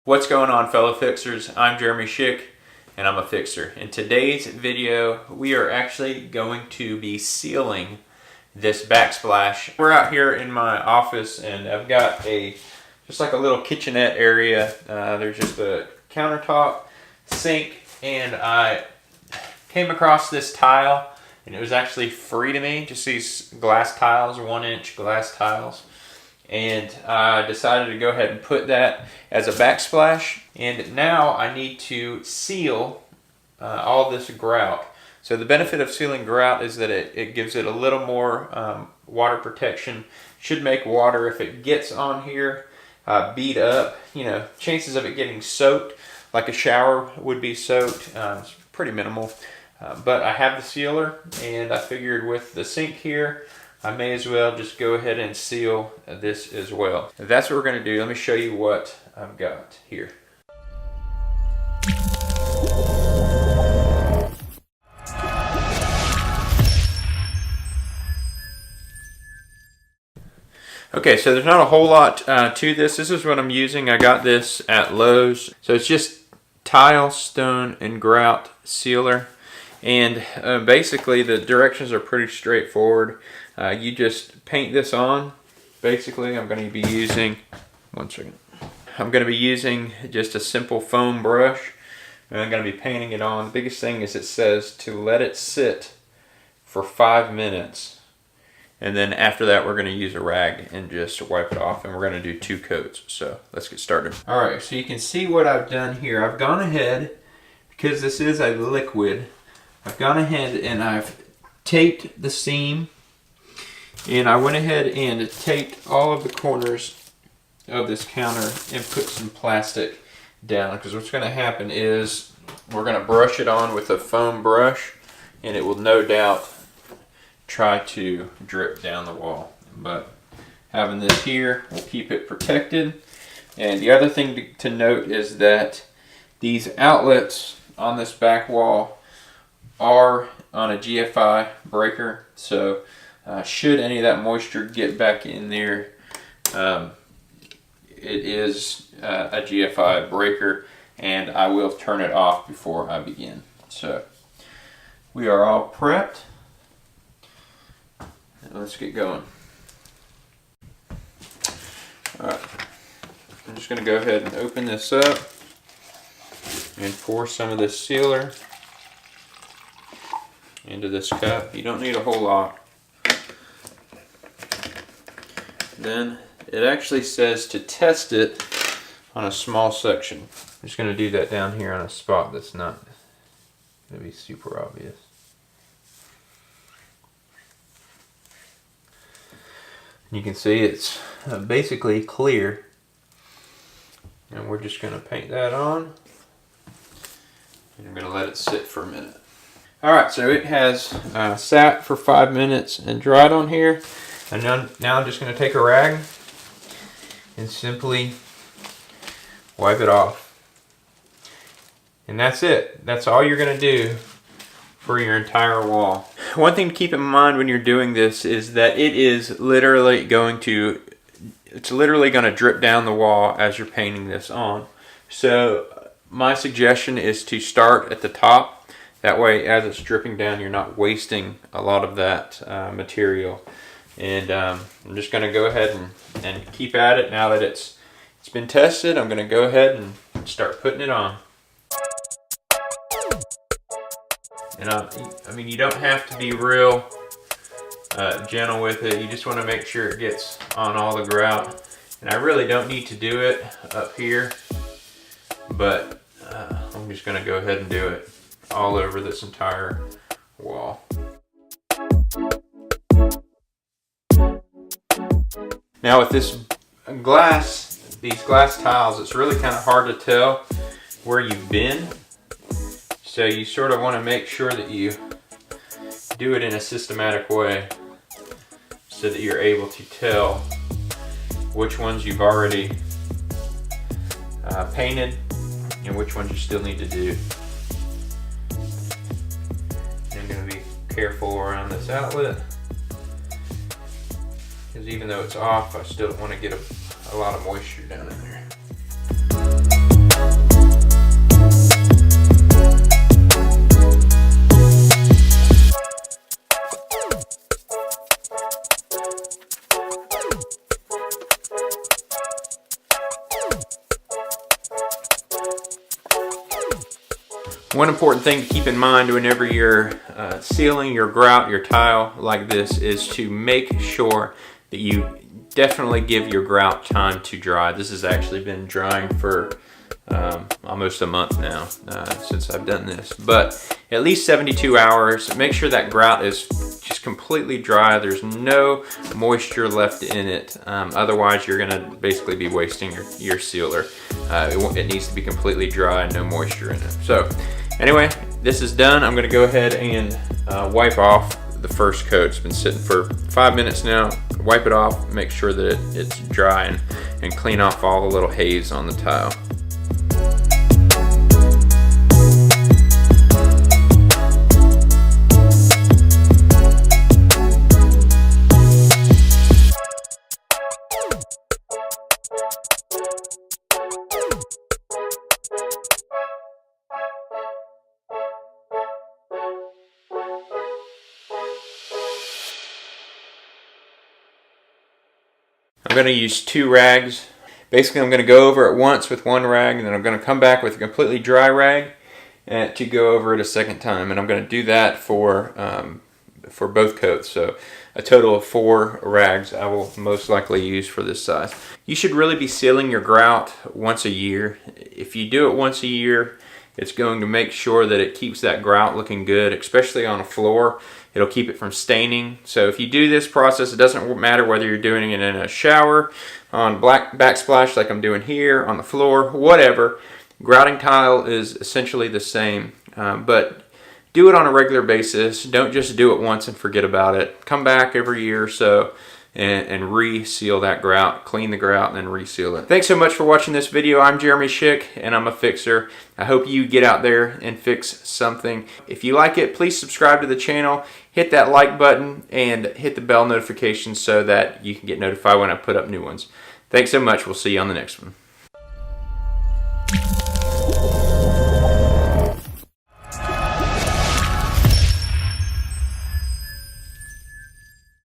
What's going on, fellow fixers? I'm Jeremy Schick and I'm a fixer. In today's video we are actually going to be sealing this backsplash. We're out here in my office and I've got just like a little kitchenette area. There's just a countertop, sink, and I came across this tile and it was actually free to me. Just these glass tiles, 1-inch glass tiles. And I decided to go ahead and put that as a backsplash. And now I need to seal all this grout. So the benefit of sealing grout is that it gives it a little more water protection. Should make water, if it gets on here, beat up, chances of it getting soaked like a shower would be soaked, it's pretty minimal. But I have the sealer, and I figured with the sink here, I may as well just go ahead and seal this as well. That's what we're going to do. Let me show you what I've got here. Okay, so there's not a whole lot to this. This is what I'm using. I got this at Lowe's. So it's just tile, stone, and grout sealer. And basically the directions are pretty straightforward. You just paint this on. Basically, I'm going to be using, I'm going to be using just a simple foam brush, and I'm going to be painting it on. The biggest thing is it says to let it sit for 5 minutes, and then after that we're going to use a rag and just wipe it off, and we're going to do 2 coats. So let's get started. Alright, so you can see what I've done here. I've gone ahead, because this is a liquid, I've gone ahead and I've taped the seam. And I went ahead and taped all of the corners of this counter and put some plastic down, because what's going to happen is we're going to brush it on with a foam brush, and it will no doubt try to drip down the wall. But having this here will keep it protected. And the other thing to note is that these outlets on this back wall are on a GFI breaker, so should any of that moisture get back in there, it is a GFI breaker, and I will turn it off before I begin. So we are all prepped. Let's get going. Alright, I'm just going to go ahead and open this up and pour some of this sealer into this cup. You don't need a whole lot. Then it actually says to test it on a small section. I'm just going to do that down here on a spot that's not going to be super obvious. You can see it's basically clear, and we're just going to paint that on, and I'm going to let it sit for a minute. Alright, so it has sat for 5 minutes and dried on here. And now I'm just going to take a rag and simply wipe it off. And that's it. That's all you're going to do for your entire wall. One thing to keep in mind when you're doing this is that it is literally going to drip down the wall as you're painting this on. So my suggestion is to start at the top. That way, as it's dripping down, you're not wasting a lot of that material. And I'm just going to go ahead and keep at it. Now that it's been tested, I'm going to go ahead and start putting it on. And I mean, you don't have to be real gentle with it. You just want to make sure it gets on all the grout. And I really don't need to do it up here, but I'm just going to go ahead and do it all over this entire wall. Now with these glass tiles, it's really kind of hard to tell where you've been. So you sort of want to make sure that you do it in a systematic way so that you're able to tell which ones you've already painted and which ones you still need to do. I'm going to be careful around this outlet, because even though it's off, I still want to get a lot of moisture down in there. One important thing to keep in mind whenever you're sealing your grout, your tile like this, is to make sure that you definitely give your grout time to dry. This has actually been drying for almost a month now since I've done this, but at least 72 hours. Make sure that grout is just completely dry. There's no moisture left in it. Otherwise, you're gonna basically be wasting your sealer. It needs to be completely dry and no moisture in it. So anyway, this is done. I'm gonna go ahead and wipe off the first coat. It's been sitting for 5 minutes now. Wipe it off, make sure that it's dry, and clean off all the little haze on the tile. I'm going to use 2 rags. Basically, I'm going to go over it once with 1 rag, and then I'm going to come back with a completely dry rag to go over it a second time. And I'm going to do that for both coats. So a total of 4 rags I will most likely use for this size. You should really be sealing your grout once a year. If you do it once a year, it's going to make sure that it keeps that grout looking good, especially on a floor. It'll keep it from staining. So if you do this process, it doesn't matter whether you're doing it in a shower, on black backsplash like I'm doing here, on the floor, whatever. Grouting tile is essentially the same, but do it on a regular basis. Don't just do it once and forget about it. Come back every year or so and re-seal that grout, clean the grout, and then re-seal it. Thanks so much for watching this video. I'm Jeremy Schick, and I'm a fixer. I hope you get out there and fix something. If you like it, please subscribe to the channel, hit that like button, and hit the bell notification so that you can get notified when I put up new ones. Thanks so much. We'll see you on the next one.